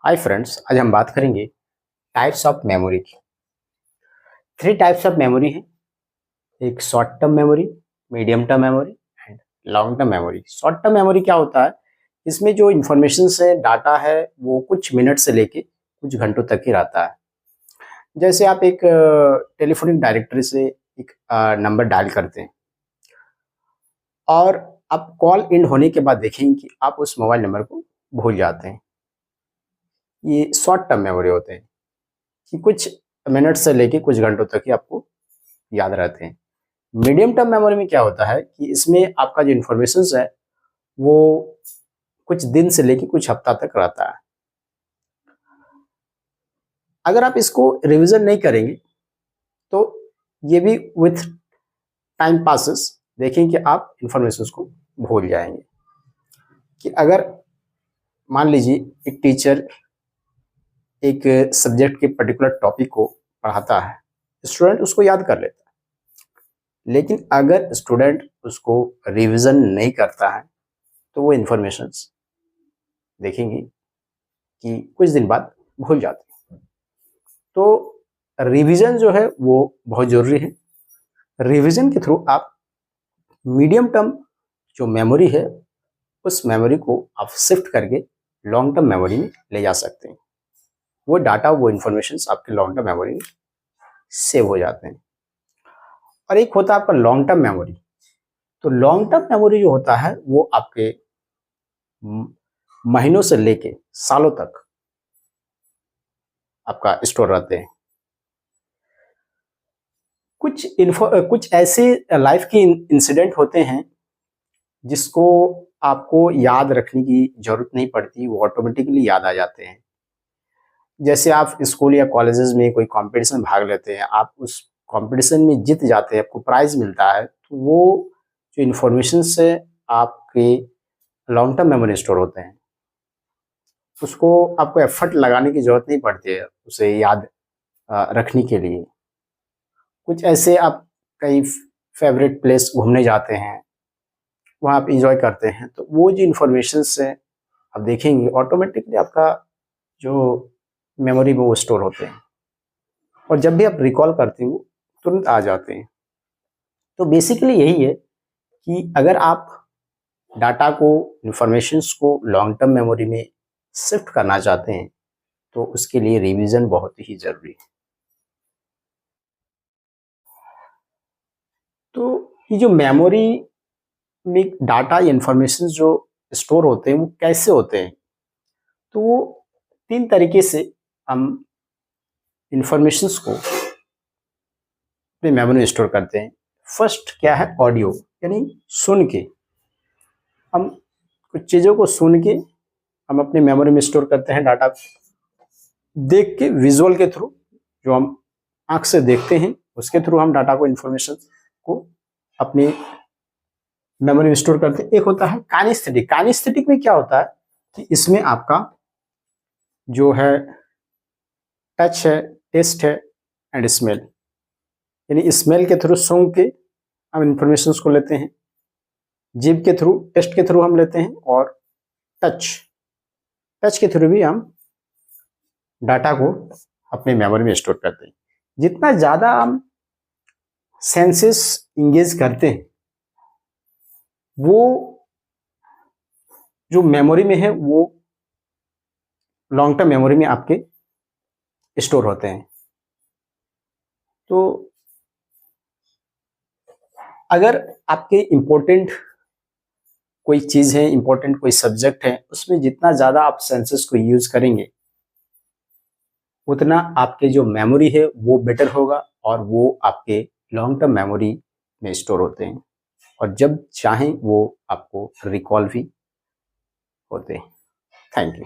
Hi friends, आज हम बात करेंगे टाइप्स ऑफ मेमोरी की। 3 टाइप्स ऑफ मेमोरी हैं। एक short term memory, medium term memory and long term memory. Short term memory क्या होता है? इसमें जो इन्फॉर्मेशन है, डाटा है, वो कुछ मिनट से लेके कुछ घंटों तक ही रहता है। जैसे आप एक टेलीफोनिक डायरेक्टरी से एक नंबर डायल करते हैं और आप कॉल इन होने के बाद देखेंगे कि आप उस मोबाइल नंबर को भूल जाते हैं। ये शॉर्ट टर्म मेमोरी होते हैं कि कुछ मिनट से लेके कुछ घंटों तक ही आपको याद रहते हैं। मीडियम टर्म मेमोरी में क्या होता है कि इसमें आपका जो इन्फॉर्मेशन है वो कुछ दिन से लेके कुछ हफ्ता तक रहता है। अगर आप इसको रिवीजन नहीं करेंगे तो ये भी विथ टाइम पासेस देखें कि आप इन्फॉर्मेशन को भूल जाएंगे। कि अगर मान लीजिए एक टीचर एक सब्जेक्ट के पर्टिकुलर टॉपिक को पढ़ाता है, स्टूडेंट उसको याद कर लेता है, लेकिन अगर स्टूडेंट उसको रिवीजन नहीं करता है तो वो इन्फॉर्मेशंस देखेंगे कि कुछ दिन बाद भूल जाते हैं। तो रिवीजन जो है वो बहुत ज़रूरी है। रिवीजन के थ्रू आप मीडियम टर्म जो मेमोरी है उस मेमोरी को आप शिफ्ट करके लॉन्ग टर्म मेमोरी में ले जा सकते हैं। वो डाटा, वो इन्फॉर्मेशंस आपके लॉन्ग टर्म मेमोरी में सेव हो जाते हैं। और एक होता है आपका लॉन्ग टर्म मेमोरी। तो लॉन्ग टर्म मेमोरी जो होता है वो आपके महीनों से लेके सालों तक आपका स्टोर रहते हैं। कुछ ऐसे लाइफ के इंसिडेंट होते हैं जिसको आपको याद रखने की जरूरत नहीं पड़ती, वो ऑटोमेटिकली याद आ जाते हैं। जैसे आप स्कूल या कॉलेजेस में कोई कंपटीशन भाग लेते हैं, आप उस कंपटीशन में जीत जाते हैं, आपको प्राइज मिलता है, तो वो जो इन्फॉर्मेशन से आपके लॉन्ग टर्म मेमोरी स्टोर होते हैं, उसको आपको एफर्ट लगाने की जरूरत नहीं पड़ती है उसे याद रखने के लिए। कुछ ऐसे आप कई फेवरेट प्लेस घूमने जाते हैं, वहाँ आप इंजॉय करते हैं, तो वो जो इन्फॉर्मेशन से आप देखेंगे ऑटोमेटिकली आपका जो मेमोरी में वो स्टोर होते हैं और जब भी आप रिकॉल करते हैं वो तुरंत आ जाते हैं। तो बेसिकली यही है कि अगर आप डाटा को, इन्फॉर्मेशंस को लॉन्ग टर्म मेमोरी में शिफ्ट करना चाहते हैं तो उसके लिए रिवीजन बहुत ही जरूरी है। तो ये जो मेमोरी में डाटा या इन्फॉर्मेशन जो स्टोर होते हैं वो कैसे होते हैं? तो वो 3 तरीके से हम इन्फॉर्मेशंस को अपने मेमोरी में स्टोर करते हैं। फर्स्ट क्या है? ऑडियो, यानी सुन के हम कुछ चीज़ों को सुन के हम अपने मेमोरी में स्टोर करते हैं। डाटा देख के, विजुअल के थ्रू, जो हम आंख से देखते हैं उसके थ्रू हम डाटा को, इन्फॉर्मेशन को अपने मेमोरी में स्टोर करते हैं। एक होता है काइनेस्थेटिक। काइनेस्थेटिक में क्या होता है कि इसमें आपका जो है टच है, टेस्ट है एंड स्मेल, यानी स्मेल के थ्रू सूंघ के हम इन्फॉर्मेशन को लेते हैं, जीभ के थ्रू, टेस्ट के थ्रू हम लेते हैं, और टच के थ्रू भी हम डाटा को अपने मेमोरी में स्टोर करते हैं। जितना ज़्यादा हम सेंसेस इंगेज करते हैं वो जो मेमोरी में है वो लॉन्ग टर्म मेमोरी में आपके स्टोर होते हैं। तो अगर आपके इम्पोर्टेंट कोई चीज़ है, इम्पोर्टेंट कोई सब्जेक्ट है, उसमें जितना ज़्यादा आप सेंसेस को यूज करेंगे उतना आपके जो मेमोरी है वो बेटर होगा और वो आपके लॉन्ग टर्म मेमोरी में स्टोर होते हैं और जब चाहें वो आपको रिकॉल भी होते हैं। Thank you.